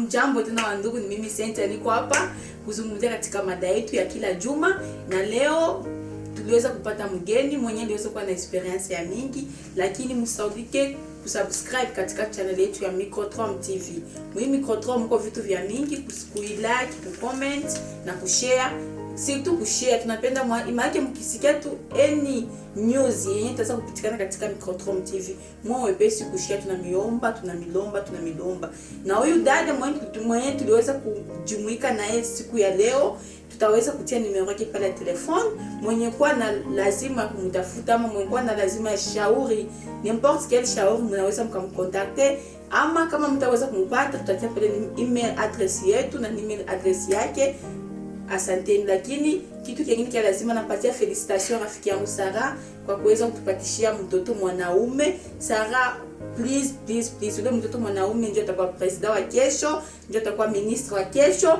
Jambo tena wandugu, ni mimi Cynthia, niko hapa kuzungumzia katika mada yetu ya kila juma, na leo tuliweza kupata mgeni mwenye aliweza kuwa na experience ya mingi, lakini msaidike kusubscribe katika channel yetu ya Microtrom TV. Mimi Microtrom mko vitu vya mingi, kuilike, kucomment na kushare. Surtout kushare, tunapenda maana mkisikia tu any news yenye itaweza kupitikana katika Microtrom TV, mwa wepesi kushare. Tunamilomba na huyu dada mwenye tuliweza kujumuika naye siku ya leo, tutaweza kutia numero yake pale ya telefone. Mwenye kwa na lazima kumtafuta ama mwenye kwa na lazima shauri, n'importe quel shauri, mnaweza mkamcontacter, ama kama mtaweza kumpata tutatia pale email address yetu na email address yake. Asanteni. Lakini kitu kingine kia lazima napatia felicitation rafiki yangu Sarah kwa kuweza kutupatishia mtoto mwanaume. Sarah, please, ule mtoto mwanaume ndio atakuwa president wa kesho, ndio atakuwa ministre wa kesho.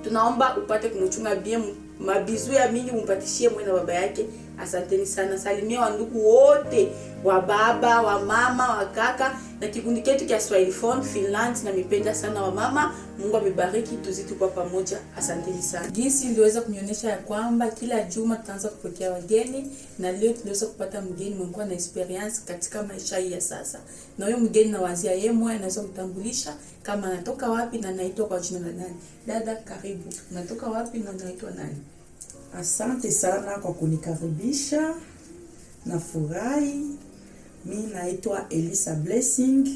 Tunaomba upate kumchunga bien, mabizu ya mingi umpatishie mwana baba yake. Asanteni sana. Salimia wandugu wote, wa baba, wa mama, wa kaka, na kikundi chetu cha Swahili Phone Finland. Na mipenda sana wa mama. Mungu amebariki, tuzidi kwa pamoja. Asanteni sana. Jinsi iliweza kunionyesha ya kwamba kila juma tutaanza kupokea wageni, na leo tuliweza kupata mgeni mwenye na experience katika maisha hii ya sasa. Na huyo mgeni na wazia yeye mwenyewe anaweza kutambulisha kama anatoka wapi na anaitwa kwa jina la nani. Dada, karibu. Unatoka wapi na unaitwa nani? Asante sana kwa kunikaribisha. Nafurahi. Mimi naitwa Elisa Blessing.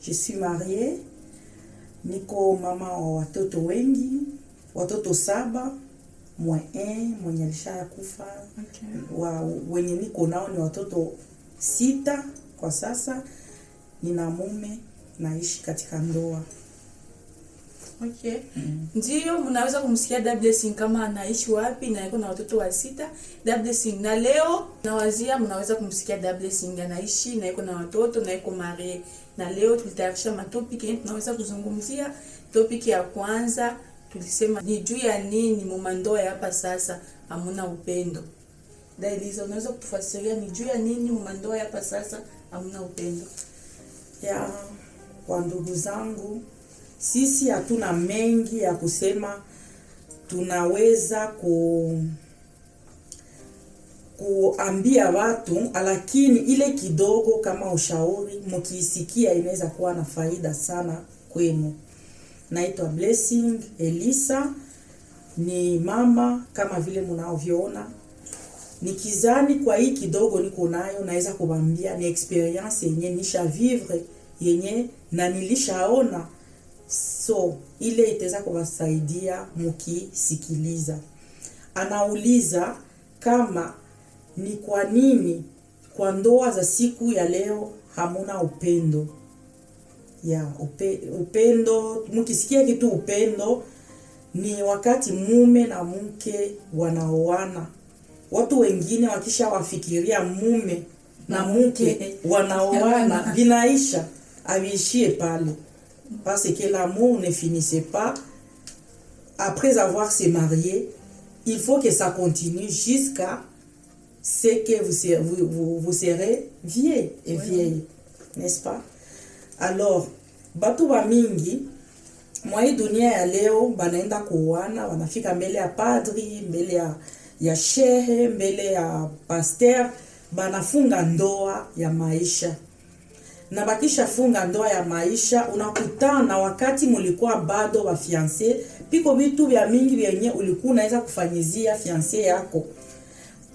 Je suis mariée. Niko mama wa watoto wengi. Watoto 7, mwenye alishakufa. Wenye niko nao ni watoto 6 kwa sasa. Nina mume, naishi katika ndoa. Okay. Ndio mnaweza kumsikia Dada Blessing kama anaishi wapi na yuko na watoto wa 6. Dada Blessing, na leo nawazia mnaweza kumsikia Dada Blessing anaishi na yuko na watoto na yuko marié. Na leo tulitayarisha matopiki yetu, tunaweza kuzungumzia. Topic ya kwanza tulisema ni juu ya nini mumandoa hapa sasa hamuna upendo. Dada Elisa, unaweza kutufasiria ni juu ya nini mumandoa hapa sasa hamuna upendo? Ya kwa ndugu zangu, sisi hatuna mengi ya kusema. Tunaweza kuambia watu, lakini ile kidogo kama ushauri mkiisikia inaweza kuwa na faida sana kwenu. Naitwa Blessing Elisa, ni mama kama vile mnaoviona. Nikizani kwa hii kidogo niko nayo naweza kuambia ni experience yenye nisha vivre, yenye na nilishaona. So ile itaweza kuwasaidia mkisikiliza. Anauliza kama ni kwa nini kwa ndoa za siku ya leo hamuna upendo. Upendo, mkisikia kitu upendo ni wakati mume na mke wanaoana. Watu wengine wakisha wafikiria mume na mke wanaoana vinaisha, aviishie pale. Parce que l'amour ne finissait pas après avoir se marié. Il faut que ça continue jusqu'à ce que vous serez vieux et vieille, n'est-ce pas? Alors, batu wa mingi mwa hii dunia ya leo banaenda kuoana, wanafika mbele ya padri, mbele ya shehe, mbele ya pasteur, banafunga ndoa ya maisha. Na bakisha funga ndoa ya maisha, unakutana wakati mulikuwa bado wa fiancé, piko vitu vya mingi vyenye ulikuwa unaweza kufanyizia fiancé yako.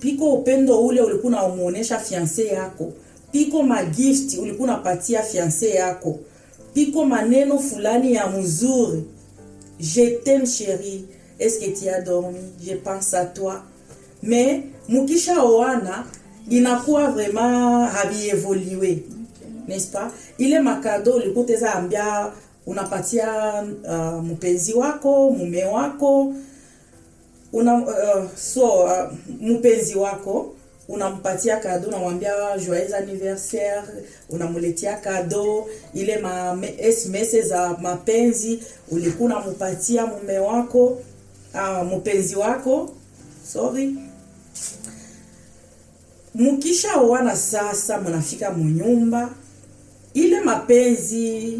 Piko upendo ule ulikuwa unamuonesha fiancé yako. Piko magift ulikuwa unapatia fiancé yako. Piko maneno fulani ya mzuri. Je t'aime chérie, est-ce que tu as dormi? Je pense à toi. Mais mukisha oana inakuwa vraiment habievolué. N'est-ce pas? Ile makado ulikuwa teza ambia unapatia mpenzi wako, mume wako, mpenzi wako unampatia kado, unamwambia joyeux anniversaire, unamuletea kado. Ile SMS za mapenzi ulikuwa unampatia mume wako, mpenzi wako, mukisha oana sasa, mnafika munyumba, ile mapenzi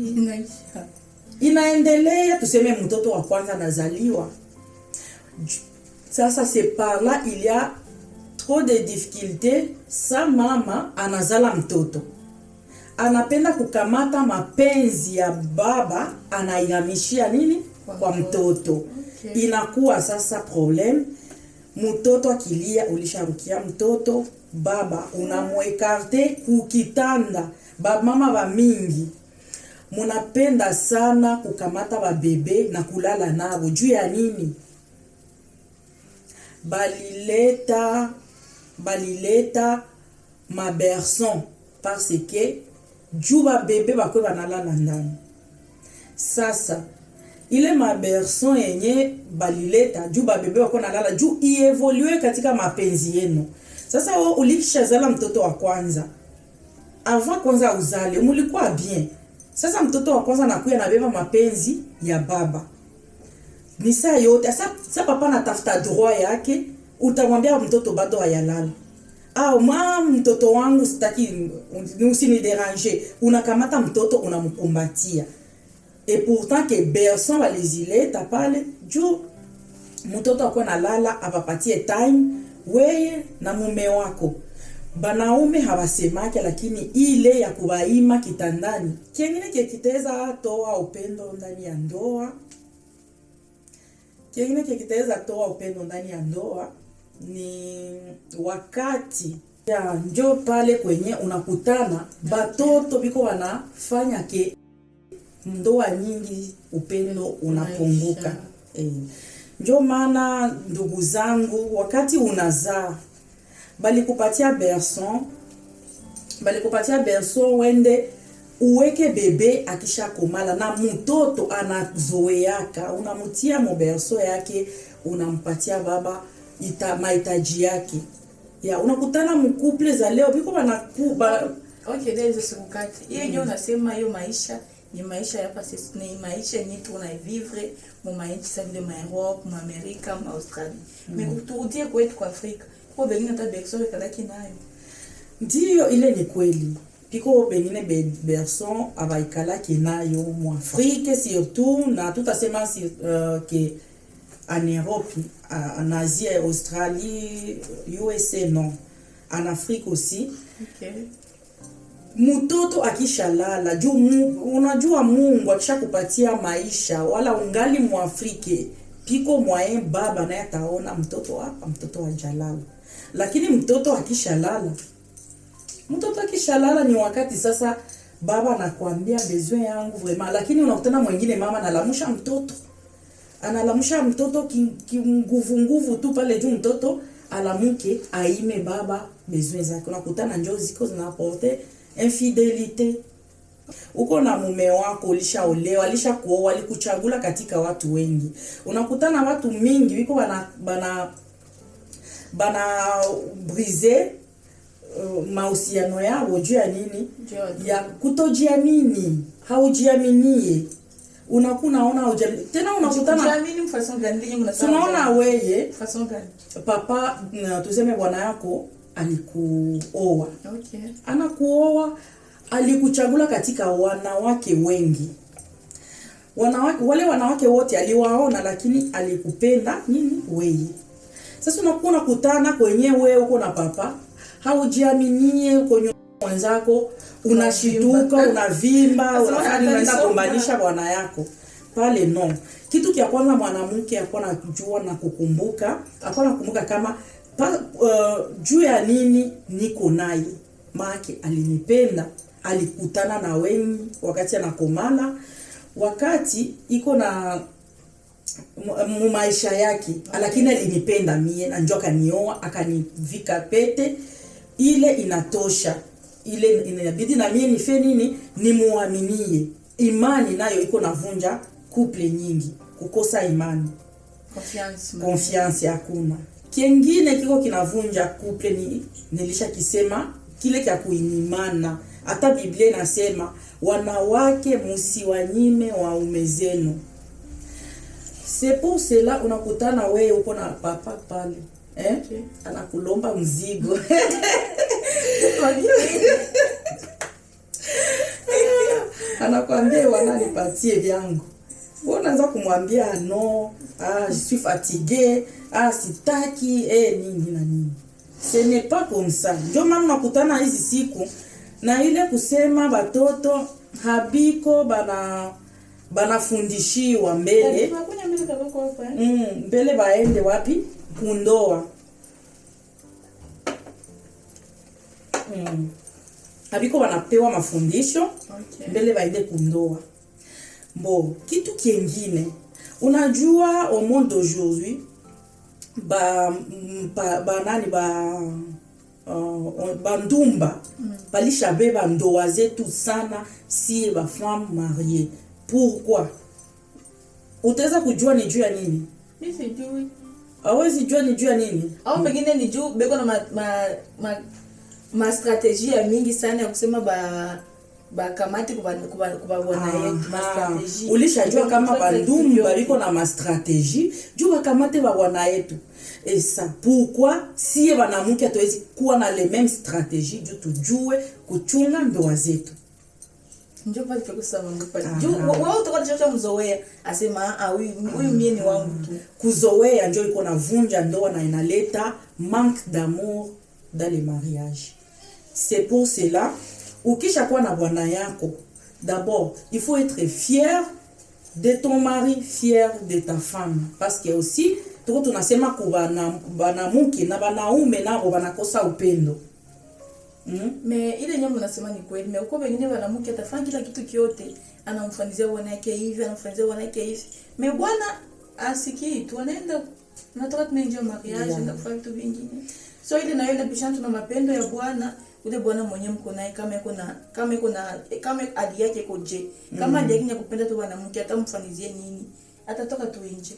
Inaendelea, tuseme mtoto wa kwanza anazaliwa. Sasa c'est par là il y a trop de difficultés. Sa mama anazala mtoto, anapenda kukamata mapenzi ya baba, anaihamishia nini kwa mtoto. Okay. Inakuwa sasa problem. Mtoto akilia, ulisharukia mtoto, baba unamwekarte kukitanda. Ba mama ba mingi munapenda sana kukamata ba bebe na kulala nabo. Juu ya nini? Balileta ma berçon parce que juu ba bebe bakwe banalala ndani. Sasa ile ma berçon yenye balileta juu ba bebe bakwe nalala juu ievolue katika mapenzi yenu. Sasa wewe ulishazala mtoto wa kwanza, avant kwanza uzale mulikuwa bien. Sasa mtoto wa kwanza anakuya na beba mapenzi ya baba. Ni saa yote. Sasa papa natafuta droit yake, utamwambia mtoto bado hayalala. Mtoto wangu sitaki, usiniderange. Unakamata mtoto unamkumbatia. Et pourtant que berçon walizileta pale juu mtoto akwa nalala apapatie time wewe na mume wako. Banaume hawasemake, lakini ile ya kubaima kitandani. Kingine kikiteza toa upendo ndani ya ndoa. Kingine kikiteza toa upendo ndani ya ndoa ni wakati ya njo pale kwenye unakutana batoto biko wanafanya ke ndoa nyingi upendo unapunguka. Njo maana ndugu zangu, wakati unazaa balikupatia berçon wende uweke bebe akisha komala na mtoto anazoeaka, unamutia mo berçon yake, unampatia baba mahitaji yake. Ya unakutana mkuple za leo biko banakuba. Okay, there is a hiyo ndio unasema hiyo maisha ni maisha ya pasi, ni maisha yenye tunavivre mu maisha sa vile ma Europe, ma Amerika, ma Australia. Mais kuturudie kwetu kwa Afrika, kwa bengine hata berçon kalaki nayo. Ndio ile ni kweli. Piko bengine berçon abaikalaki nayo mu Afrique surtout, na tutasema que en Europe, en Asie, Australie, USA non. En Afrique aussi. Okay. Mtoto akishalala juu unajua Mungu akishakupatia maisha wala ungali mu Afrique piko mwae baba naye ataona mtoto hapa, mtoto hajalala. Lakini mtoto akishalala ni wakati sasa baba anakuambia besoin yangu vraiment, lakini unakutana mwingine mama analamusha mtoto nguvu tu pale juu mtoto alamuke aime baba besoin zake. Unakutana njoo ziko zinaporte infidelite. Uko na mume wako, ulishaolewa, alishakuoa, alikuchagula katika watu wengi. Unakutana watu mingi wiko bana briser mahusiano yao juu ya nini? Ya kutojiamini. Haujiaminie. Unakunaona tena unakutana kujiamini mfason gani yenye unasema? Tunaona wewe fason gani? Papa tuseme bwana yako alikuoa. Okay. Anakuoa, alikuchagula katika wanawake wengi. Wale wanawake wote aliwaona, lakini alikupenda nini wewe. Sasa unakuwa kutana kwenye wewe uko na papa, haujiaminie kwenye mwenzako, unashituka, unavimba, unaenda kumbanisha bwana yako. Pale no. Kitu kia kwanza mwanamke akona kujua na kukumbuka, akona kukumbuka kama juu ya nini niko naye. Maake alinipenda, alikutana na wengi wakati anakomala, wakati iko na maisha yake, lakini alinipenda mie na njoo akanioa, akanivika pete. Ile inatosha. Ile inabidi na mie nife nini? Nimuaminie. Imani nayo iko navunja couple nyingi. Kukosa imani, confiance hakuna. Kingine kiko kinavunja couple ni nilishakisema kile kia kuimana. Hata Biblia inasema wanawake msiwanyime waume zenu. C'est pour cela unakutana wewe uko na papa pale, okay, anakulomba mzigo. mwambie wananipatie vyangu. Wewe unaanza kumwambia no, je suis fatigué, sitaki, nini na nini. Ce n'est pas comme ça. Ndio maana nakutana hizi siku na ile kusema batoto habiko banafundishiwa mbele. Mbele baende wapi? Kundoa. Habiko banapewa mafundisho mbele baende kundoa. Kitu kingine, unajua au monde d'aujourd'hui bandumba balisha beba ndoa zetu sana si ba femme mariée. Pourquoi? Utaweza kujua ni juu ya nini? Mimi sijui. Hawezi jua ni juu ya nini? Au pengine ni juu beko na ma strategie ya mingi sana ya kusema ba kamati kwa bwana yetu ma strategie. Ulishajua kama bandumba biko na ma strategie juu bakamate ba bwana yetu. Et ça pourquoi si banamuke atoezi kuwa na les mêmes stratégies juu tujue kuchunga ndoa zetu. Ndio pale kusema ngopali. Juu wao utakocha mzoea asema huyu mie ni wangu tu. Kuzoea ndio iko na vunja ndoa na inaleta manque d'amour dans les mariages. C'est pour cela ukisha kuwa na bwana yako, d'abord il faut être fier de ton mari, fier de ta femme, parce que aussi tuko tunasema kubana banamuke na banaume nabo banakosa upendo. Me ile nyambo nasema ni kweli. Me uko wengine wanamuke atafanya kila kitu kyote, anamfanizia bwana yake hivi, anamfanizia bwana yake hivi. Me bwana asikii tu anaenda natoka tunaingia mariage na kufanya vitu vingine. So ile na ile bishana tuna mapendo ya bwana, ule bwana mwenyewe mko naye kama hadi yake koje. Kama hadi yake kupenda tu bwanamke atamfanizia nini? Atatoka tu nje.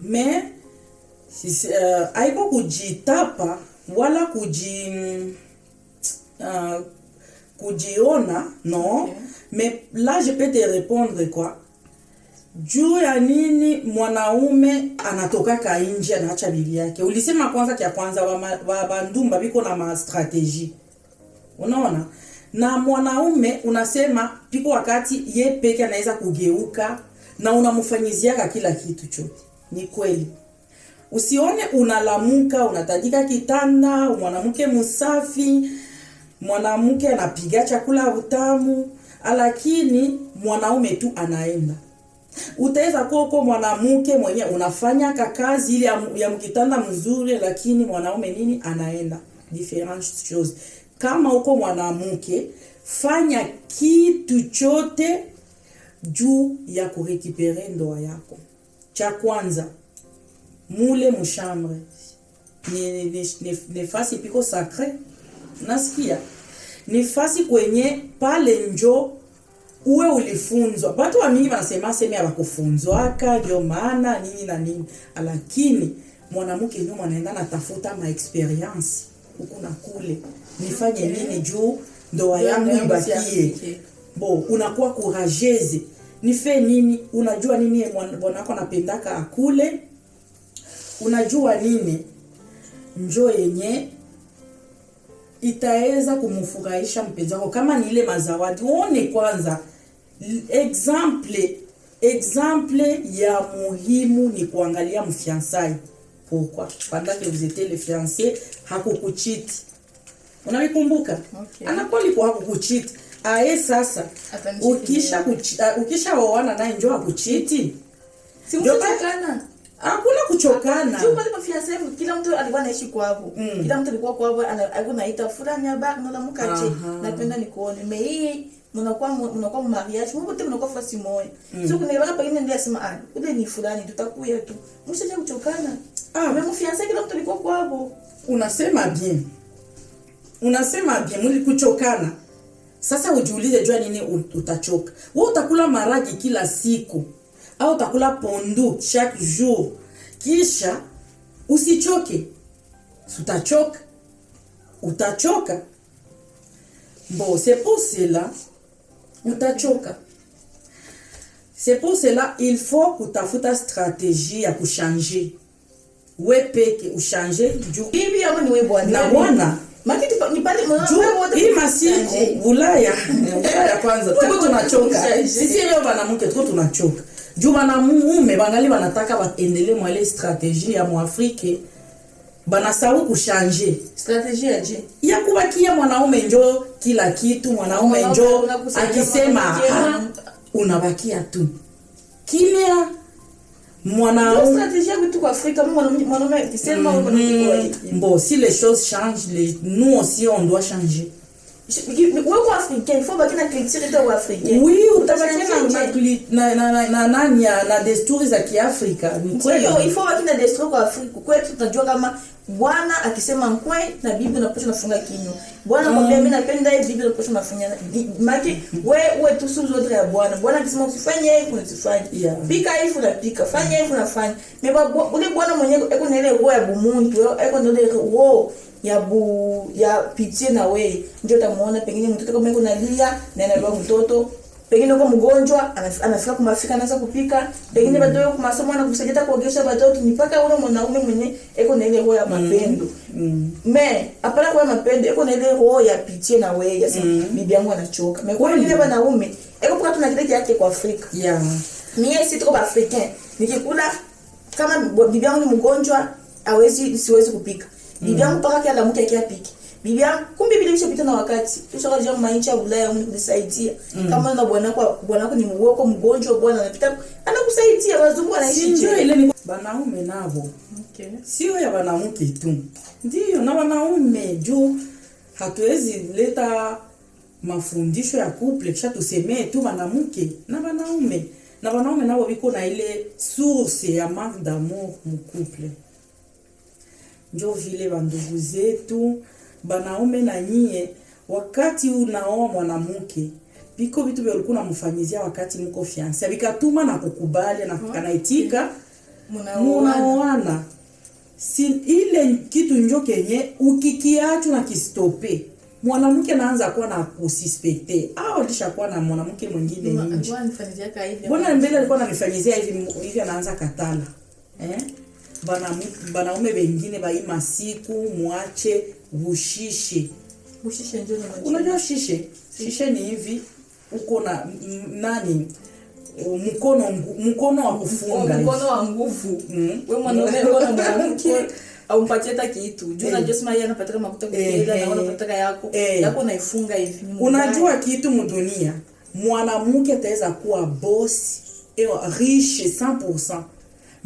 Mais haiko kujitapa wala kujiona, non. Okay. Mais là je peux te répondre quoi? Juu ya nini mwanaume anatoka ka nje anaacha bibi yake? Ulisema kwanza kia kwanza wa bandumba biko na ma strategie. Unaona? Na mwanaume unasema piko wakati ye peke anaweza kugeuka na unamfanyizia kila kitu chote. Ni kweli. Usione unalamuka, unatandika kitanda, mwanamke msafi, mwanamke anapiga chakula utamu, lakini mwanaume tu anaenda. Utaweza kuwa mwanamke mwenye unafanya kazi ile ya mkitanda mzuri, lakini mwanaume nini anaenda. Different choses. Kama uko mwanamke, fanya kitu chote juu ya kurekipere ndoa yako. Cha kwanza, mule mshambre. Ni fasi piko sacré. Nasikia. Ni fasi kwenye pale njo uwe ulifunzwa. Watu wa mingi wanasema sema hawakufunzwaka, ndio maana nini na nini. Lakini mwanamke ndio anaenda natafuta ma experience huko na kule. Nifanye nini juu ndoa yangu ibakie. Unakuwa courageuse. Nife nini? Unajua nini bwanako anapendaka akule? Unajua nini? Njoo yenye itaweza kumfurahisha mpenzi wako, kama ni ile mazawadi. Uone kwanza exemple ya muhimu ni kuangalia mfiancai. Pourquoi? Pendant que vous étiez les fiancés, hakukuchiti. Unavikumbuka? Okay. Anakuwa liko hakukuchiti. Sasa ukisha wawana naye njoo hakuchiti. Si mchokana. Hakuna kuchokana. Juu pale mafiancé kila mtu alikuwa anaishi kwao. Kila mtu alikuwa kwao, alikuwa anaita fulani haba na mkache. Napenda nikuone. Mei mnakuwa mariage, mwote mnakuwa fasi moja. Sio kuna ile pengine ndio asema ule ni fulani tutakuya tu. Mshaje kuchokana. Mimi mafiancé kila mtu alikuwa kwao. Unasema bien, mwili kuchokana. Sasa ujiulize jua nini utachoka. Wewe utakula maragi kila siku au utakula pondu chaque jour. Kisha usichoke. Utachoka. C'est pour cela utachoka. C'est pour cela il faut kutafuta stratégie ya kuchanger. Wewe peke uchanger juu bibi ama ni wewe bwana. Na bwana makiti ni pale mwana hii masiku Ulaya kwanza tuko tunachoka sisi leo banamuke tuko tunachoka juu banamume bangali banataka baendelee mwa ile strategie ya Mwafrika banasahau kuchanger strategie ya je ya kubakia mwanaume njo kila kitu mwanaume njo akisema unabakia tu kimya mwanaume stratégie ya kutu kwa Afrika mwanaume kisema bon si les choses changent nous aussi on doit changer wewe africain il faut baki na culture yetu ya africain oui na desturi za Kiafrika ni kweli il faut baki na desturi kwa Afrika kwetu tunajua kama bwana akisema nkwe na bibi unapaswa nafunga kinywa bwana kwambia mimi napenda hivi bibi unapaswa nafanya maki wewe tu sio zote ya bwana akisema usifanye hivi usifanye pika hivi unapika fanya hivi unafanya meba ule bwana mwenyewe eko na ile roho ya bumuntu eko na ile roho ya pitie na wewe ndio utamuona pengine mtoto kama yuko nalia na anaelewa mtoto pengine uko mgonjwa anafika kumafika anaanza kupika pengine bado yuko masomo anakusaidia kuogesha watoto mpaka ule mwanaume mwenye eko na ile roho ya mapendo me hapana kwa mapendo eko na ile roho ya pitie na wewe ya bibi yangu anachoka me kwa ile wanaume eko kwa tuna kile yake kwa Afrika mimi si tuko Africain nikikula kama bibi yangu ni mgonjwa siwezi kupika bibi yangu paka kila mtu akipika bibi yangu kumbe bila kupita na wakati kisha kwa jamaa mainchi ya Ulaya unisaidia kama na bwanako ni mgonjwa bwana anapita anakusaidia wazungu wanaishi ndio ile ni banaume nabo sio ya wanawake tu ndio na wanaume juu hatuwezi leta mafundisho ya couple kisha tusemee tu wanawake na wanaume nao biko na ile source ya manque d'amour mu couple njo vile bandugu zetu banaume na nyie wakati unaoa mwanamke biko vitu vya ulikuwa unamfanyizia wakati mko fiancé bikatuma na kukubali na kanaitika munaoana si ile kitu njo kenye ukikiacho na kistope mwanamke anaanza kuwa na kususpecte au alishakuwa na mwanamke mwingine nje bwana mbele alikuwa ananifanyizia hivi anaanza katala banaume wengine baima siku muache bushishe ndio unajua shishe ni hivi uko na nani mkono wa kufunga mkono wa nguvu wewe mwanaume uko na mwanamke au mpatie hata kitu juu unajua sema yeye anapata makuta kuenda na unapata yako naifunga hivi unajua kitu mdunia mwanamke ataweza kuwa boss et riche 100%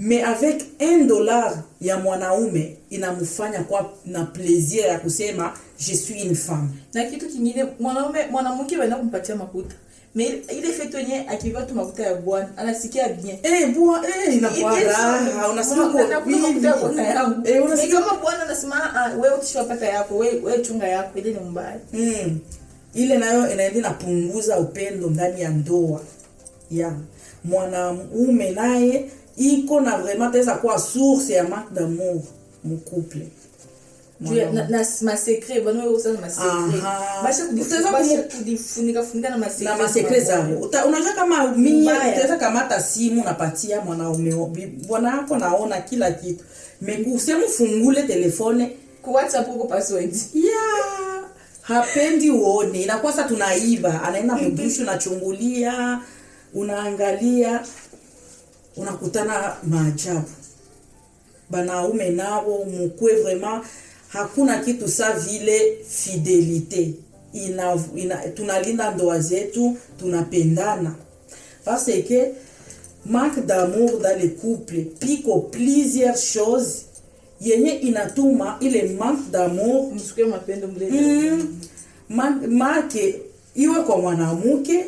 mais avec $1 ya mwanaume inamfanya kwa na plaisir ya kusema je suis une femme na kitu kingine mwanamke wanaenda kumpatia makuta mais ile fait yenye akiva tu makuta ya bwana anasikia bien inakuwa raha unasema kwa bibi unasikia kama bwana anasema wewe utishapata yako wewe chunga yako ile ni mbaya ile nayo inaenda napunguza upendo ndani ya ndoa mwanaume naye iko na vraiment teza kwa source ya manque d'amour mu couple na ma secret bwana wewe usana ma secret basha kudifunika na ma secret zao unajua kama mimi utaweza kamata simu napatia mwanaume bwana wako naona kila kitu usemu fungule telefone kwa WhatsApp uko password hapendi uone inakuwa sasa tunaiba anaenda mdushu nachungulia unaangalia unakutana maajabu banaume nabo mkwe vraiment hakuna kitu sa vile fidelite tunalinda ndoa zetu tunapendana parce que manque d'amour dans les couples piko plusieurs choses yenye inatuma ile manque d'amour msuke mapendo mbele make iwe kwa mwanamke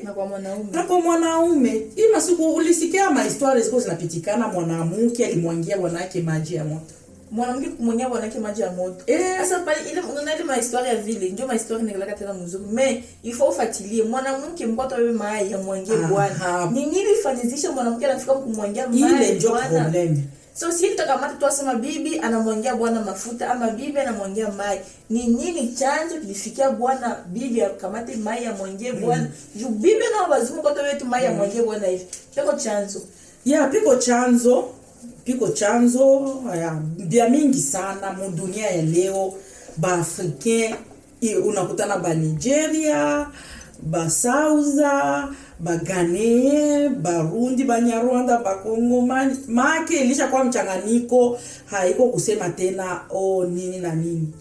na kwa mwanaume. Ima siku ulisikia ma histoire ziko zinapitikana mwanamke alimwangia bwanake maji ya moto. Mwanamke kumwangia bwanake maji ya moto. Sasa pale ile unaona ile ma histoire ya vile ndio ma histoire nikalaka tena mzuri. Mais il faut fuatilie mwanamke mpoto wewe mai ya mwangie bwana. Ni nini fanyizisha mwanamke anafika kumwangia mai ile ndio problem. So si tutakamata tu asema bibi anamwangia bwana mafuta ama bibi anamwangia mai. Ni nini chanzo kilifikia bwana bibi akamate mai ya mwangie bwana? Juu bibi na wazungu kwa wetu mai ya mwangie bwana hivi. Piko chanzo. Piko chanzo ya bia mingi sana mu dunia ya leo ba africain unakutana ba Nigeria, ba Sauza, ba Ghanaian, Barundi, ba Nyarwanda, ba Kongomani. Make ilisha kwa mchanganyiko, haiko kusema tena nini na nini.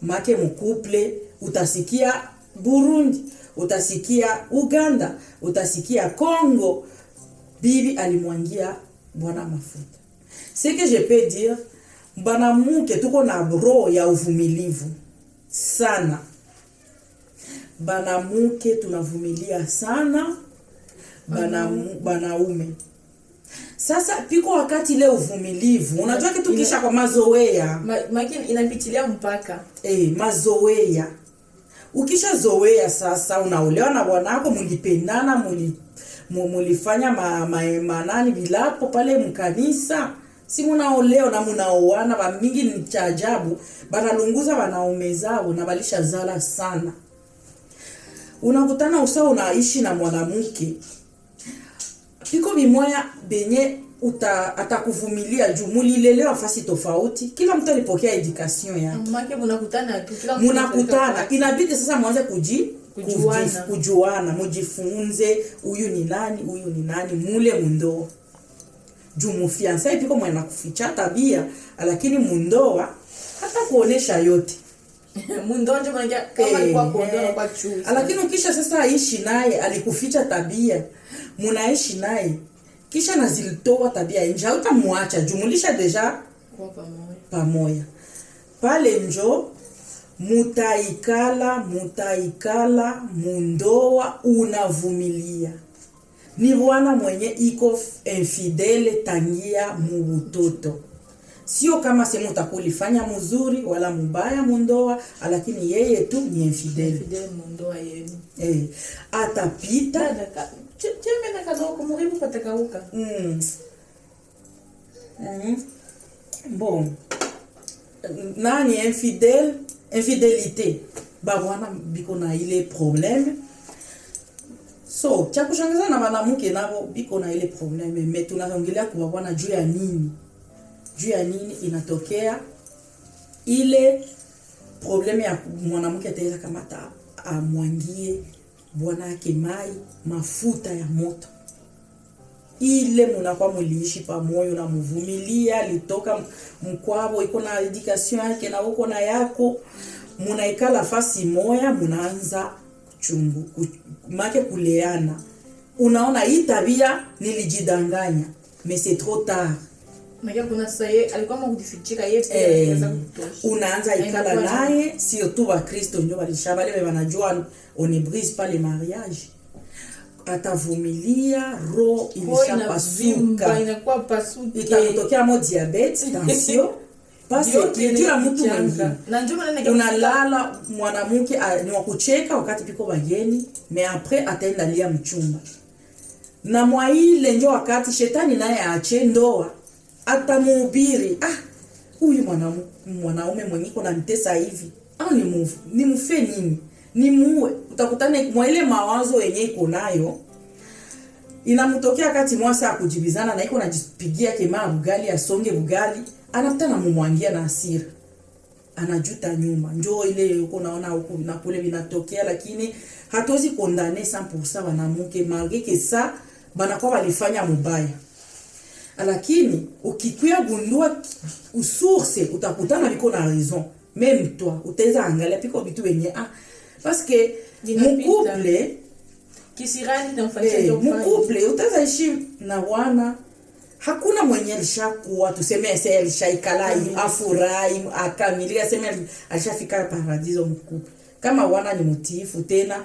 Make mkuple utasikia Burundi, utasikia Uganda, utasikia Congo. Bibi alimwangia bwana mafuta. Ce que je peux dire, banamuke tuko na roho ya uvumilivu sana. Banamuke tunavumilia sana. Banaume. Sasa piko wakati ile uvumilivu, unajua kitu kisha kwa mazoea. Makini inapitilia mpaka. Mazoea. Ukisha zoea sasa unaolewa na bwanako, mlipendana, mulifanya manani bilapo pale mkanisa. Si munaolewa na munaoana, ba mingi ni cha ajabu, banalunguza wanaume zao na balisha zala sana. Unakutana usawa unaishi na mwanamke. Piko bimoya benye atakuvumilia juu mulilelewa fasi tofauti. Kila mtu alipokea education yake. Make mnakutana tu, kila mtu mnakutana. Inabidi sasa mwanze kujuana, mujifunze huyu ni nani, mule mundoa. Juu mufiansa piko mwana kuficha tabia, lakini mundoa hata kuonesha yote. Mundonje mwangia kama alikuwa kuondoa kwa chuzi. Lakini ukisha sasa aishi naye, alikuficha tabia, munaishi naye, kisha nazilitoa tabia nje, hautamwacha jumulisha deja kwa pamoja. Pale njo mutaikala mundoa unavumilia. Ni bwana mwenye iko infidele tangia mubutoto. Sio kama sema utakulifanya mzuri wala mbaya mundoa, lakini yeye tu ni infidele. Infidele mundoa yenu. Atapita. Cheme na kadoko muribu patakauka. Bon. Nani infidelité. Bwana biko na ile problème. So, cha kushangaza na banamuke nabo biko na ile problème, mais tunaongelea kwa bwana juu ya nini? Juu ya nini inatokea ile probleme ya mwanamke ataweza kamata amwangie bwana yake mafuta ya moto. Ile munakuwa muliishi pamoja na mvumilia, litoka mkwabo iko na education yake na uko na yako, munaikala fasi moya, munaanza kuchungu make kuleana. Unaona hii tabia nilijidanganya, mais c'est trop tard. Magia kuna saye alikuwa mkudifichika yeye anaweza kutosha. Unaanza ikala naye, sio tu wa Kristo ndio walishabale wanajua on brise pas les mariages. Atavumilia, roho ilishapasuka, inakuwa pasuke, itatokea mo diabete, tension, parce que tu as mtu mwingine. Na ndio maana unalala mwanamke ni wa kucheka wakati piko bageni, mais après ataenda lia mchumba. Na mwa ile ndio wakati shetani naye aache ndoa, atamuhubiri huyu mwanaume mwenye iko na mtesa hivi, au ni mfe nini, ni muue. Utakutana mwa ile mawazo yenye iko nayo inamtokea kati mwasa akujibizana na iko najipigia kema bugali asonge bugali, anataka mumwangia na hasira, anajuta nyuma. Njoo ile uko naona huko na kule vinatokea, lakini hatuwezi kondane 100% banamuke malgré que ça banakuwa walifanya mubaya. Lakini ukikuya gundua usource utakutana biko na raison. Même toi utaweza angalia piko vitu wenye parce que mon couple kisirani tamfanyia ndio mon couple utaweza ishi na wana, hakuna mwenye alishakuwa tuseme sasa alishaikala afurahi akamilia sema alishafika paradiso mkupe. Kama wana ni mtiifu tena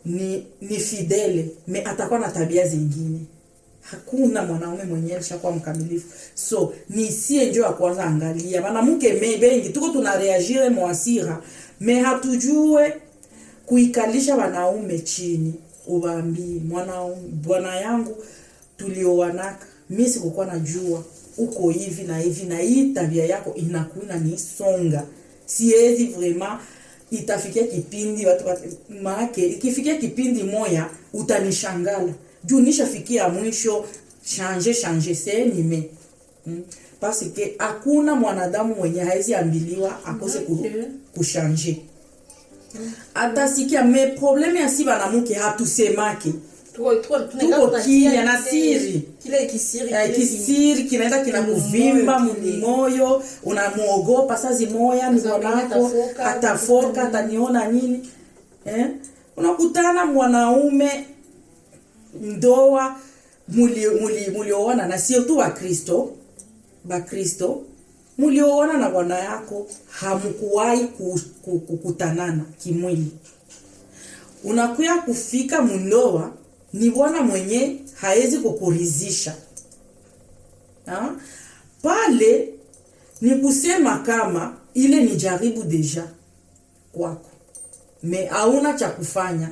ni fidele, mais atakuwa na tabia zingine. Hakuna mwanaume mwenye alishakuwa mkamilifu. So ni sie ndio ya kwanza angalia. Mwanamke bengi tuko tunareagire mwasira, mais hatujue kuikalisha wanaume chini. Ubaambi bwana yangu tuliowanaka, mimi sikuwa najua uko hivi na hivi na hii tabia yako inakuwa ni songa. Siezi vraiment itafikia kipindi watu maake ikifikia kipindi moya utanishangala. Juu nishafikia mwisho changer c'est parce que hakuna mwanadamu mwenye haizi ambiliwa akose kuchanger. atasikia. Me probleme ya si banamuke hatusemake, tuko kimya na siri, kile kisiri kinaenda kinakuvimba moyo, unamuogopa sazi moya ni bwanako atafoka ataniona nini. Unakutana mwanaume ndoa mulioana na sio tu Bakristo mulioana na bwana yako, hamkuwahi kukutanana kimwili. Unakuya kufika mundoa ni bwana mwenye haezi kukurizisha. Pale ni kusema kama ile ni jaribu deja kwako, me hauna cha kufanya.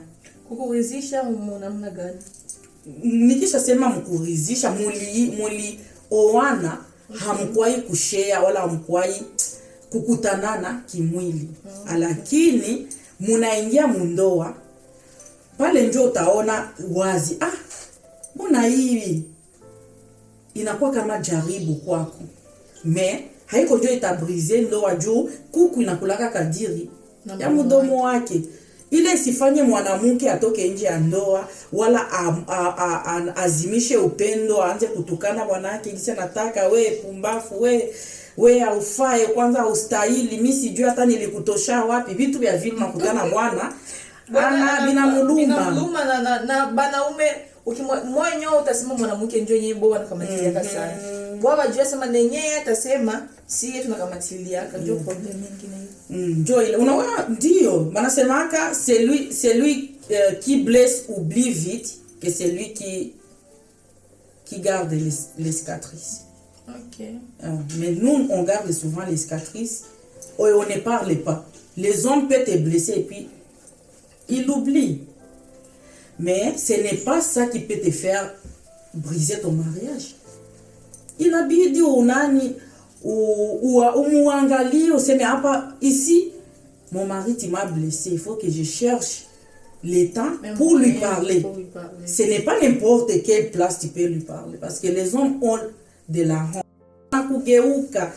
Kukurizisha namna gani? Nikisha sema mkurizisha, muli oana, hamkuwahi kushare wala hamkuwahi kukutanana kimwili. Lakini munaingia mundoa, pale njo utaona wazi, mbona hivi inakuwa kama jaribu kwako. Me haiko njo itabrize ndoa juu kuku inakulaka kadiri ya mudomo wake. Ile sifanye mwanamke atoke nje ya ndoa wala azimishe upendo, aanze kutukana bwanake kisa nataka we pumbafu, we haufae, kwanza ustahili, mimi sijui hata nilikutosha wapi. Vitu vya vile nakutana bwana binamuluma na banaume ukimwenyo utasema mwanamke ndio yeye bwana kamatilia sana. Bwana jua sema nenye atasema si yetu nakamatilia ndio problem nyingine hiyo. Ndio ile unaona, ndio banasemaka celui qui blesse oublie vite que celui qui garde les cicatrices. OK. Mais nous on garde souvent les cicatrices et on ne parle pas. Les hommes peuvent te blesser et puis ils l'oublient. Mais ce n'est pas ça qui peut te faire briser ton mariage. Inabidi unani umuangalie useme hapa ici mon mari m'a blessé, il faut que je cherche le temps pour lui parler. Ce n'est pas n'importe quelle place tu peux lui parler parce que les hommes ont de la honte. Nakugeuka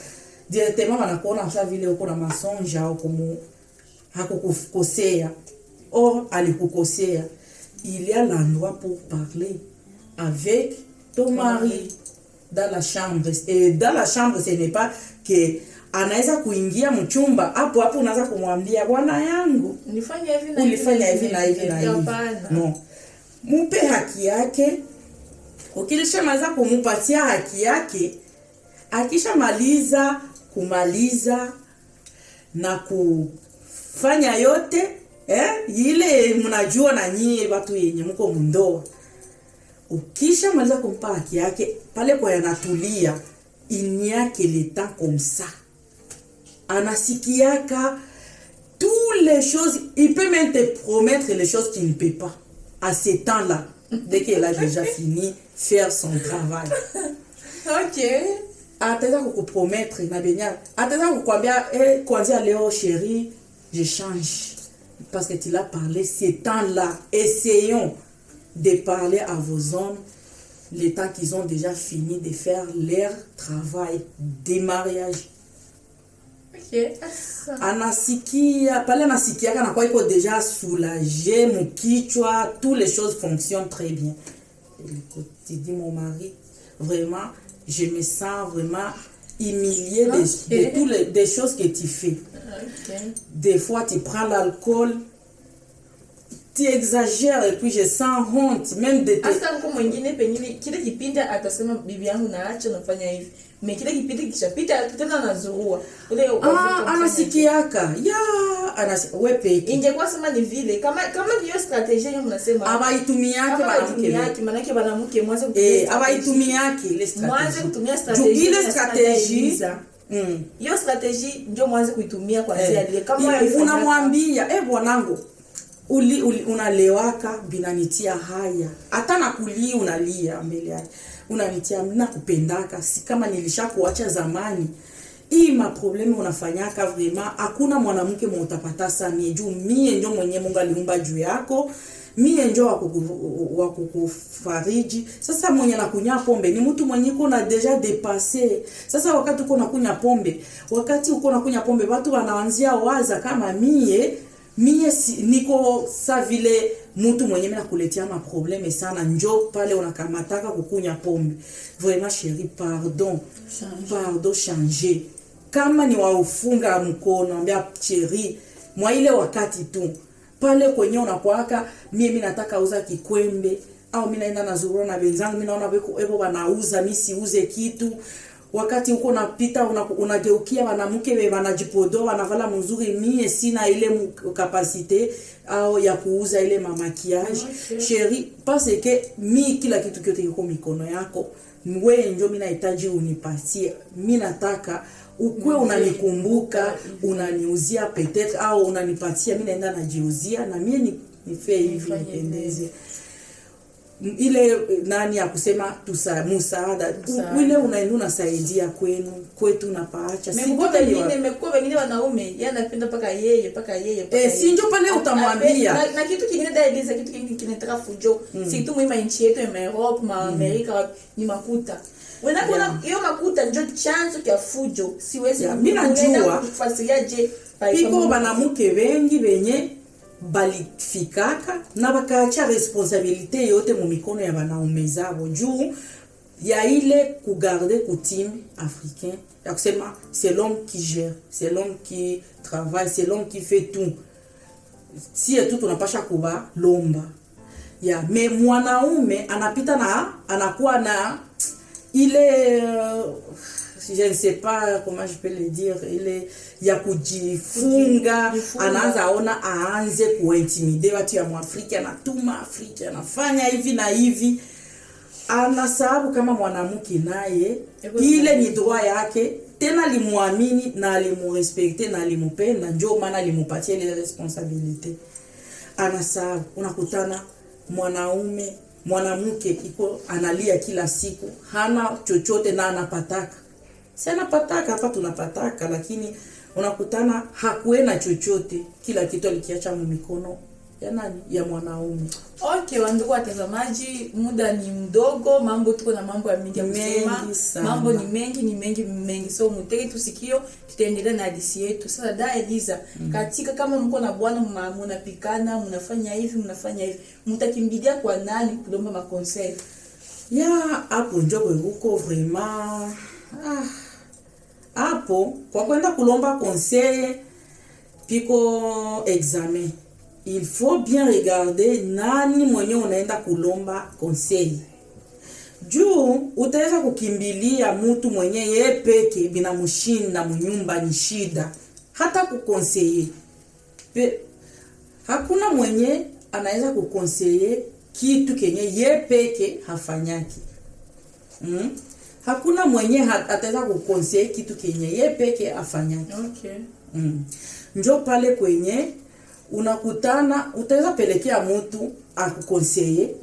directement wanakuona kama vile uko na masonja au como hakukukosea or alikukosea. Il y a l'endroit pour parler avec ton mari dans la chambre. Et dans la chambre, ce n'est pas que anaweza kuingia mchumba hapo unaanza kumwambia bwana yangu ulifanya hivi na hivi na hivi. No. Mupe haki yake. Ukilishamaliza kumupatia haki yake, akishamaliza kumaliza na kufanya yote ile mnajua na nyie watu yenye mko mundoa, ukisha maliza kumpa haki yake pale kwa yanatulia, inyake leta comme ça, anasikiaka toutes les choses, il peut même te promettre les choses qu'il ne peut pas à ce temps-là dès qu'elle a déjà fini faire son travail. OK. Ataweza kukupromettre na benya, ataweza kukwambia kuanzia leo chérie je change parce que tu l'as parlé ce temps-là. Essayons de parler à vos hommes les temps qu'ils ont déjà fini de faire leur travail de mariage. OK. Anasikia pale, anasikia kana kwa iko déjà soulagé mkichwa, toutes les choses fonctionnent très bien. Tu dis mon mari, vraiment je me sens vraiment humilié de toutes les choses que tu fais. Okay. Des fois tu prends l'alcool, tu exagères et puis je sens honte même de te. Hata mko mwingine pengine kile kipindi atasema bibi yangu naacha nafanya hivi. Mais kile kipindi kishapita tena anazurua. Ule anasikiaka. Wewe peke. Ingekuwa sema ni vile kama hiyo strategy hiyo mnasema. Abaitumiake mwanamke. Maana mwanamke mwanzo kutumia. Abaitumiake ile strategy. Mwanzo kutumia strategy. Ile strategy. Hiyo strategy ndio mwanzo kuitumia kwa njia ile kama unamwambia bwanangu unalewaka binanitia haya, hata nakulia unalia mbele yake, unanitia mna kupendaka, si kama nilishakuacha zamani. Hii ma probleme unafanyaka vraiment, hakuna mwanamke mutapata sana juu mie ndio mwenye Mungu aliumba juu yako, mie ndio wa kukufariji. Sasa mwenye nakunya pombe ni mtu mwenye kuna deja dépasser. Sasa wakati uko nakunya pombe, watu wanaanzia waza kama mie mie niko sa vile mtu mwenye mimi nakuletea ma probleme sana, njo pale unakamataka kukunya pombe. Vraiment chérie, pardon. Pardon, changer. Kama ni waufunga mkono, ambia chérie, mwa ile wakati tu. Pale kwenye unakuaka, mimi nataka uza kikwembe, au mimi naenda nazurura na wenzangu, mimi naona ebo wanauza, mimi siuze kitu. Wakati uko unapita unageukia wanamke wanajipodoa wanavala mzuri, mie sina ile capacité au ya kuuza ile makiage. Chérie, parce que mi kila kitu kyote kiko mikono yako, wewe ndio mimi nahitaji unipatie. Mimi nataka ukwe unanikumbuka, unaniuzia peut-être au unanipatia, mimi naenda najiuzia na mimi nife hivi nipendeze. Ile nani ya kusema msaada ile unaenda unasaidia kwetu na paacha. Nimekuwa wengine wanaume yanapenda paka yeye si ndio pale utamwambia na kitu kingine daidiza, kitu kingine kinataka fujo. Si tu mwima nchi yetu ya Europe ma Amerika ni makuta. Wewe hiyo makuta ndio chanzo cha fujo. Siwezi mimi najua kufasiriaje piko banamuke wengi benye balifikaka na bakaacha responsabilité yote mu mikono ya banaume zabo juu ya ile kugarder coutume africain ya kusema c'est l'homme qui gère, c'est l'homme qui travaille, c'est l'homme qui fait tout. Si et tout tunapasha kuba lomba ya me mwanaume anapita na anakuwa na ile je ne sais pas comment je peux le dire, ile ya kujifunga, anaanza ona aanze kuintimidate watu ya Mwafrika, anatuma Afrika anafanya hivi na hivi, anasababu kama mwanamke naye ile ni droit yake, tena limuamini na alimurespekte na alimupenda, ndio maana alimupatia ile responsabilité. Anasababu unakutana mwanamke iko analia kila siku, hana chochote na anapataka. Sana pataka hapa tunapataka, lakini unakutana hakuena chochote, kila kitu alikiacha mikono ya nani? Ya mwanaume. Okay, wandugu watazamaji, muda ni mdogo, mambo tuko na mambo ya mingi ya kusema. Mambo ni mengi. So mutege tusikio, tutaendelea na hadithi yetu. Sasa da Eliza, katika kama mko na bwana mnapikana, mnafanya hivi, mtakimbilia kwa nani kulomba makonseil? Ya hapo ndio huko vraiment hapo kwa kwenda kulomba conseil piko examen, il faut bien regarder nani mwenye unaenda kulomba conseil. Juu utaweza kukimbilia mtu mwenye yeye peke binamshinda mnyumba ni shida, hata kukonseiller hakuna mwenye anaweza kukonseiller kitu kenye yeye peke hafanyaki. Hakuna mwenye ataweza kukonseye kitu kenye yeye peke afanyaki. Okay. Njo pale kwenye unakutana utaweza pelekea mtu akukonseye.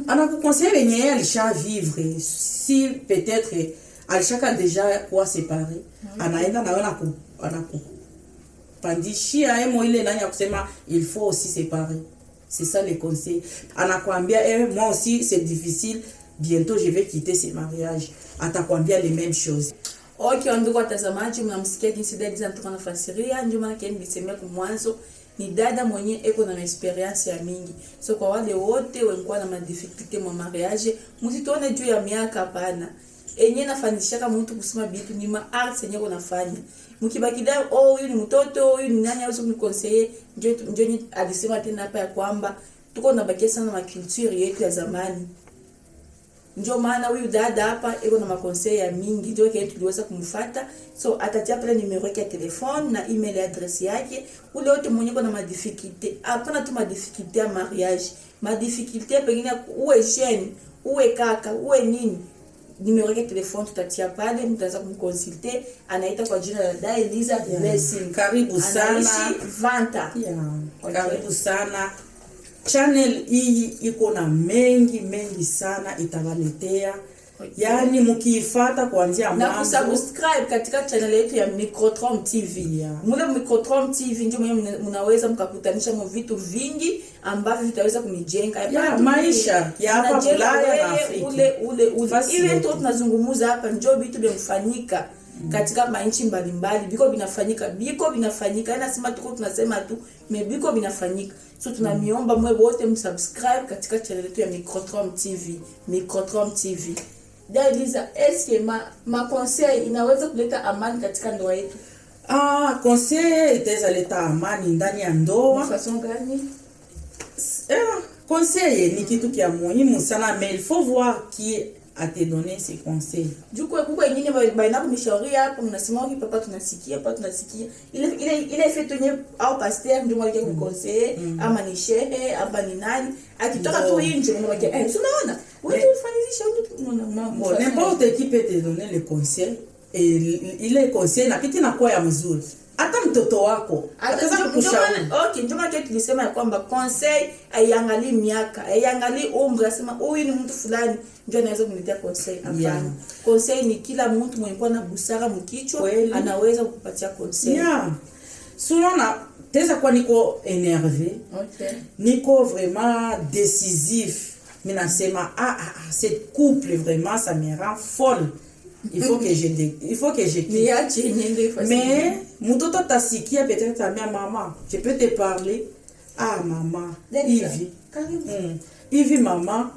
Anakukonseye wenye yeye alisha vivre, si peut-être alishaka deja kuwa séparé. Anaenda na wewe anakupandishia emo ile nani ya kusema il faut aussi séparer. C'est ça les conseils. Anakuambia moi aussi c'est difficile, bientôt je vais quitter ce mariage. Atakwambia les mêmes choses. Okay, ndugu watazamaji, mnamsikia jinsi dada zanatoka nafasiria, ndio maana kile nilisemea kwa mwanzo ni dada mwenye eko na experience ya mingi. So kwa wale wote walikuwa na difficulté mwa mariage, msitone juu ya miaka hapana. Enye nafanisha mtu kusema bitu ni arts yenye unafanya. Mkibakida huyu ni mtoto, huyu ni nani hawezi kuniconseiller, ndio alisema tena hapa ya kwamba tuko nabakia sana na culture yetu ya zamani. Ndio maana huyu dada hapa iko na makonseil ya mingi, ndio kile tuliweza kumfuata. So atatia pale numero yake ya telefone na email address yake. Ule wote mwenye kuna difficulté, hapana tu difficulté ya mariage, difficulté pengine uwe jeune, uwe kaka, uwe nini, numero yake ya telefone tutatia pale, mtaanza kumconsulter. Anaita kwa jina la Da Eliza Blessing. Karibu sana Vanta. Karibu sana. Channel hii iko na mengi sana itawaletea. Yani mkiifuata kuanzia mwanzo na kusubscribe katika channel yetu ya Microtron TV. Mule Microtron TV ndio mnaweza mkakutanisha vitu vingi ambavyo vitaweza kunijenga ya maisha ya hapa Bulaya na Afrika. Ile tu tunazungumza hapa ndio vitu vimefanyika. katika manchi mbalimbali, biko binafanyika, nasema tuko tunasema tu, biko binafanyika. So tunamiomba mwe wote msubscribe katika channel yetu ya Microtron TV. Eliza, eske ma conseil inaweza kuleta amani katika ndoa yetu? Conseil itaweza leta amani ndani ya ndoa. Façon gani? Conseil ni kitu kia muhimu sana, mais il faut voir qui a te donné ces conseils. Juko kuko ingine baina kumishauria hapo, mnasema okay, papa tunasikia. Ile fetonye au pasteur ndio mwake kukonseil, ama ni shehe, ama ni nani, akitoka tu nje mnamwambia unaona wewe ufanizisha n'importe qui peut te donner les conseils, et ile conseil na kitu inakuwa ya mzuri. Hata mtoto wako ataweza kukushauri. Okay, ndio maana tulisema ya kwamba conseil haiangalii miaka, haiangalii umri, asema huyu ni mtu fulani ndio anaweza kuniletea conseil. Hapana. Conseil ni kila mtu mwenye kuwa na busara mkichwa anaweza kukupatia conseil. Sinon teza kwa niko énervé. Okay. Niko vraiment décisif. Mimi nasema cette couple vraiment ça me rend folle. Il faut que je quitte. Mais mtoto tasikia peut-être ta mère, maman, je peux te parler. Maman, Yves, maman,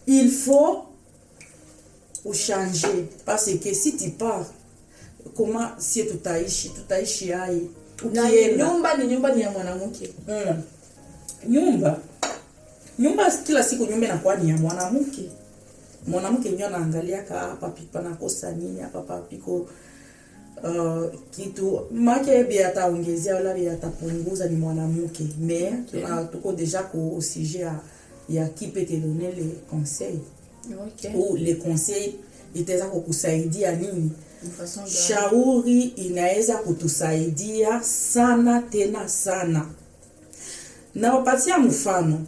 il faut changer, parce que si tu pars, comment si tutaishi hai? Nyumba ni ya mwanamke. Nyumba kila siku nyumba inakuwa ni ya mwanamke. Mwanamke ndio anaangalia hapa pipa na kosa nini, hapa papiko kitu make bia ataongezea wala bia atapunguza ni mwanamke. Mais tuko déjà au sujet ya qui peut te donner les conseils. Ou les conseils itaweza kukusaidia nini? Shauri inaweza kutusaidia sana tena sana. Na wapatia mfano.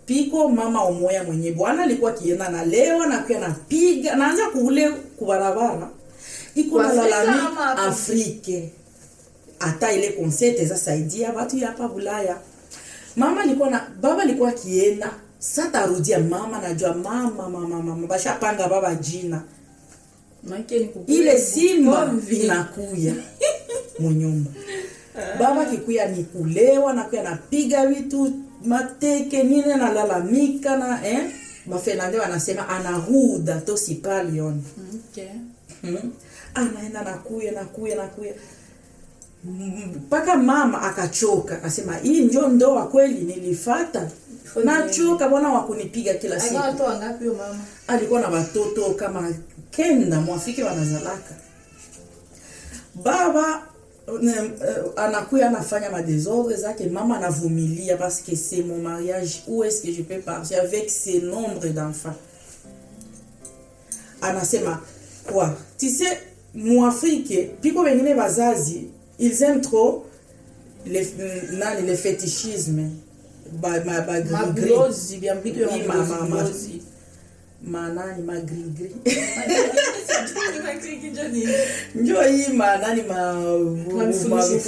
Piko mama umoya mwenye bwana alikuwa kienda na lewa na kuya napiga naanza kule kubarabara. Iko na lalami Afrique. Ata ile concept za saidia watu hapa Bulaya. Baba alikuwa kienda, sasa rudia mama najua mama basha panga baba jina. Ile simba inakuya munyumba. Baba kikuya ni kulewa na kuya napiga vitu mateke nini na lalamika na Bafenande wanasema anahuda to sipalion. Anaenda nakuya. Paka mama akachoka, akasema hii ndio ndoa kweli nilifata. Nachoka bwana wakunipiga kila siku. Alikuwa watu wangapi huyo mama? Alikuwa na watoto kama 9 mwafiki wanazalaka. Baba anakuya anafanya madésordre zake, mama anavumilia parce que c'est mon mariage, où est-ce que je peux partir avec ce nombre d'enfants. Anasema quoi? Tu sais, Afrique, piko wengine bazazi, ils aiment trop le fétichisme. Maglozi, bien vitu ya maglozi. Manani magrigri. Njoo hii manani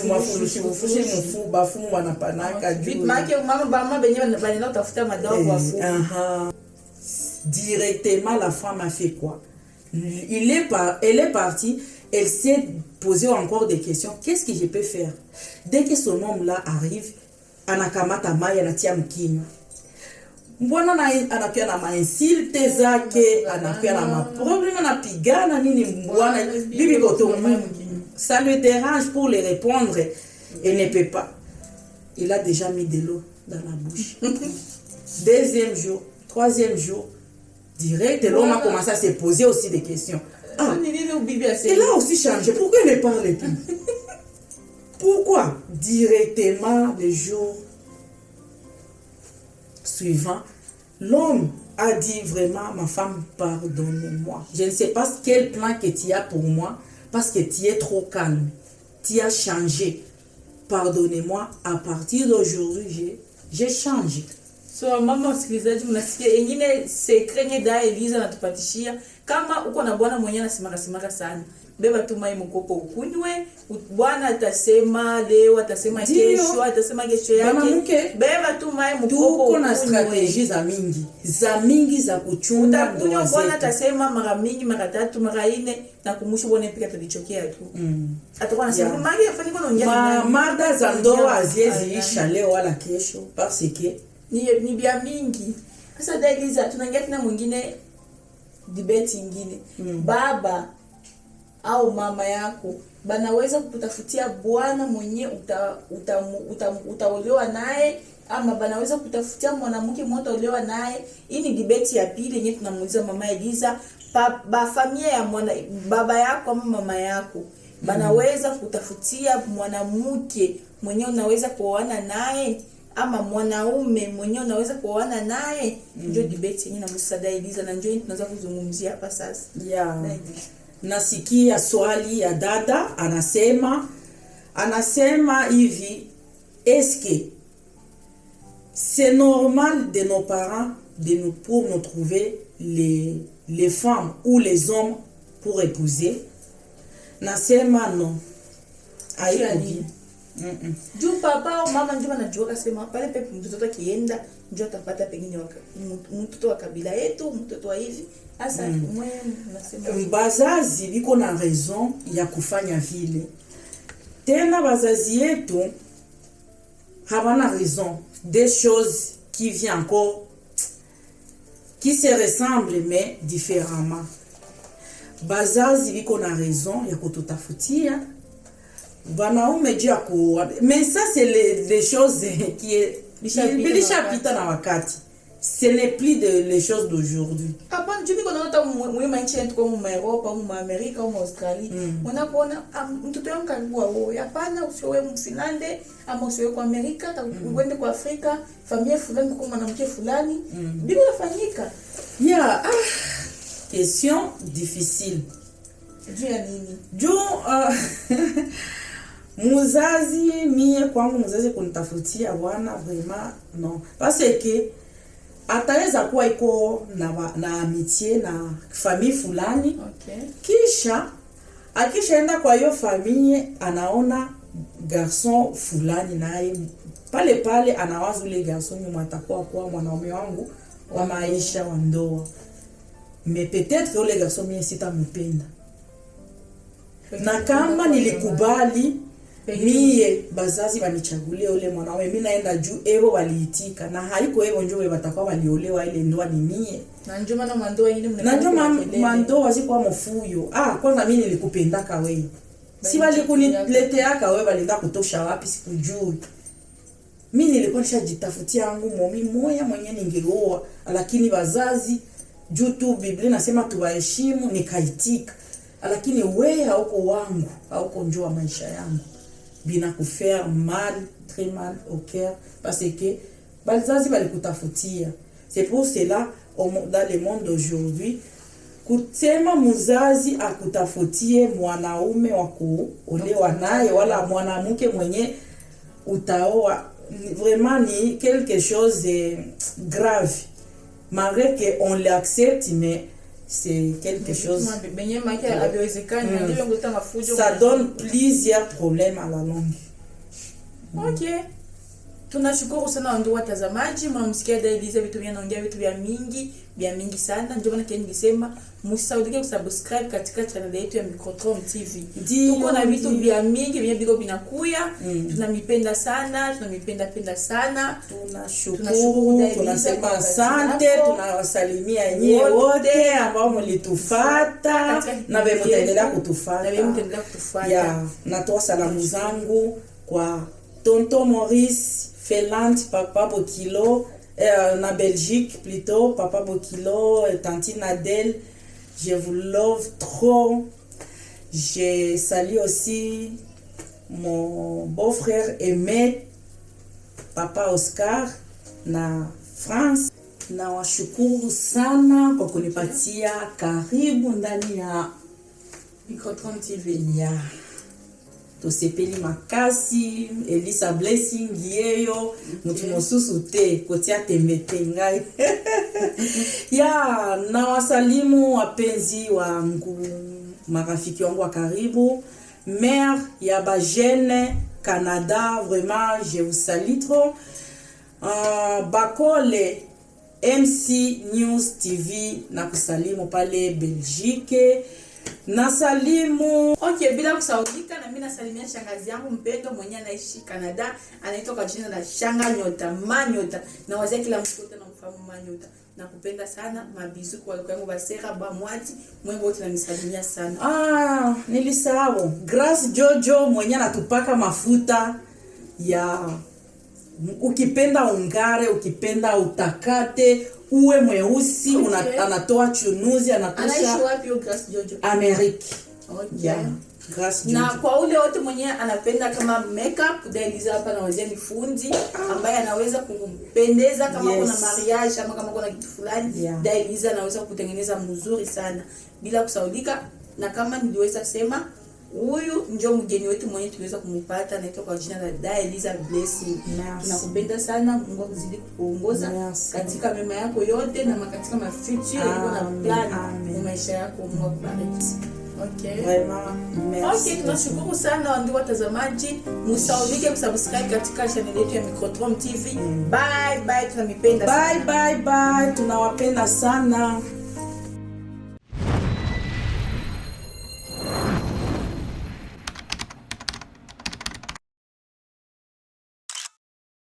mafurushi mfu bafumu wanapanaka juu. Mama benye banenda utafuta madawa kwa fu. Directement la femme a fait quoi? Elle est partie, elle s'est posé encore des questions. Qu'est-ce que je peux faire? Dès que son homme là arrive, anakamata mai anatia mkinywa. Mbona anakuwa na mainsulte zake, anakuwa na maproblème, anapigana nini mbwana bibi koto. Ça le dérange pour les répondre et ne peut pas. Il a déjà mis de l'eau dans la bouche. Deuxième jour, troisième jour, direct, l'homme a commencé à se poser aussi des questions. Il a aussi changé. Pourquoi il ne parle plus? Pourquoi? Directement le jour suivant, l'homme a dit vraiment, ma femme, pardonne-moi. Je ne sais pas quel plan que tu as pour moi, parce que tu es trop calme. Tu as changé. Pardonnez-moi, à partir d'aujourd'hui, j'ai changé. So mama wasikilizaji, mnasikia ingine sekrenye da Eliza natupatishia, kama uko na bwana mwenye anasimaka sana, beba tu mai mkopo ukunywe. Bwana atasema leo, atasema kesho, atasema kesho yake. Beba tu mai mkopo ukunywe. Tuko na strategie za mingi za kuchunga ndoa zetu. Bwana atasema mara mingi, mara 3, mara 4 na kumushu bwana pika tulichokea tu. Atakuwa anasema mari afanye kwa ongea. Mada za ndoa haziisha leo wala kesho parce que ni bia mingi. Sasa Dailiza tunaingia tena mwingine debate nyingine. Baba au mama yako banaweza kutafutia bwana mwenye utaolewa naye, ama banaweza kutafutia mwanamke mmoja utaolewa naye. Hii ni debate ya pili yenyewe tunamuuliza mama Eliza. Familia ya baba yako ama mama yako banaweza kutafutia mwanamke mwenye unaweza kuoana naye, ama mwanaume mwenye unaweza kuoana naye? Ndio debate yenyewe na Msada Eliza, na ndio tunaweza kuzungumzia hapa sasa. Nasikia swali ya dada anasema hivi, est-ce que c'est normal de nos parents pour nous trouver les femmes ou les hommes pour épouser? Nasema non. Haiko. Juu papa au mama ndio wanajua kasema pale pepe mtoto akienda ndio atapata pengine mtoto wa kabila yetu, mtoto wa hivi. Asa mwe nasema bazazi biko na raison ya kufanya vile. Tena bazazi yetu habana raison. Des choses qui viennent encore qui se ressemblent mais différemment. Bazazi biko na raison ya kututafutia wanaume juu ya kuoa. Mais ça c'est les choses qui est bilishapita na wakati. Ce n'est plus les choses d'aujourd'hui. Hapana, juu niko naona mwema nchi yetu kama Europa au Amerika au Australia. Unapoona mtoto wangu karibu wao. Hapana, usioe Mfinlande ama usioe kwa Amerika, uende kwa Afrika, familia fulani kwa mwanamke fulani. Bila kufanyika. Question difficile. Juu ya nini? Juu muzazi mie kwangu muzazi kunitafutia bwana vraiment non. Parce que ataweza kuwa iko na amitié na famille fulani. Kisha akishaenda kwa hiyo familia anaona garçon fulani naye pale anawaza ule garçon nyuma atakuwa kwa mwanaume wangu wa maisha wa ndoa. Mais peut-être que ule garçon mie sitampenda. Na kama nilikubali mie bazazi banichagulie ule mwanaume, mimi naenda juu ebo waliitika, na haiko ebo njoo watakuwa waliolewa ile ndoa ni mie. Na njoo maana mandoa ile mandoa ziko mafuyo. Kwanza mimi nilikupendaka wewe. Si bali kunileteaka wewe balinda kutosha wapi sikujui. Mimi nilikuwa nishajitafutia yangu momi moya mwenye ningeoa, lakini bazazi juu tu Biblia nasema tuwaheshimu nikaitika. Lakini wewe hauko wangu, hauko njoo maisha yangu. Bina kufaire mal, très mal au cœur, parce que bazazi balikutafutia. C'est pour cela dans le monde d'aujourd'hui kusema muzazi akutafutie mwanaume wa kuolewa naye wala mwanamke mwenye utaoa, vraiment ni quelque chose de grave. Malgré que on l'accepte, mais c'est quelque chose. Ça donne plusieurs problèmes à la longue. Ok. Tunashukuru sana ndugu watazamaji, mnamsikia Dailiza vitu vinaongea vitu vya mingi sana. Ndio maana ningesema msisaidike kusubscribe katika channel yetu ya Microtron TV. Tuko na vitu vya mingi vyenye vinakuya. Tunamipenda sana, tunamipenda sana. Tunashukuru, tunasema asante, tunawasalimia nyie wote ambao mlitufuata na mtaendelea kutufuata. Natoa salamu zangu kwa Tonton Maurice Feland, Papa Bokilo, na Belgique plutôt, Papa Bokilo, Tantine Adèle, je vous love trop. Je salue aussi mon beau-frère Aimé, Papa Oscar, na France. Na washukuru sana kwa kunipatia karibu ndani ya Microtron TV. Tosepeli makasi Elisa blessing yeyo mutu mosusu te kotia tembete ngai. Na wasalimu wapenzi wangu marafiki wangu wa karibu, mère ya bajene Canada, vraiment je vous salue trop. Bakole MC News TV na kusalimu pale Belgique. Nasalimu. Okay, bila kusaulika na mimi nasalimia shangazi yangu mpendo mwenye anaishi Canada, anaitwa kwa jina la Shanga Nyota, Manyota. Na wazee kila mtu wote namfahamu Manyota. Nakupenda sana, mabizu kwa wale wangu basera ba mwati, mwengo wote nanisalimia sana. Nilisahau. Grace Jojo mwenye anatupaka mafuta ya ukipenda ungare, ukipenda utakate, uwe mweusi, okay. Anatoa chunuzi, anatosha. Anaishi wapi Grace Jojo? Amerika. Okay. Yeah. Grace Jojo. Na kwa ule wote mwenye anapenda kama makeup, Dailiza hapa na wazeni fundi ambaye anaweza kumpendeza kama kuna mariage ama kama kuna kitu fulani, yeah. Dailiza anaweza kutengeneza mzuri sana bila kusaulika. Na kama niliweza sema huyu ndio mgeni wetu mwenye tuliweza kumpata, anaitwa kwa jina la Dailiza Blessing. Tunakupenda sana, Mungu akuzidi kukuongoza katika mema yako yote na katika mafuture yako na plan kwa maisha yako. Mungu akubariki. Okay. Vraiment. Okay, tunashukuru sana ndugu watazamaji. Msaulike kusubscribe katika channel yetu ya Microtron TV. Bye bye, tunamipenda sana. Bye bye bye, tunawapenda sana.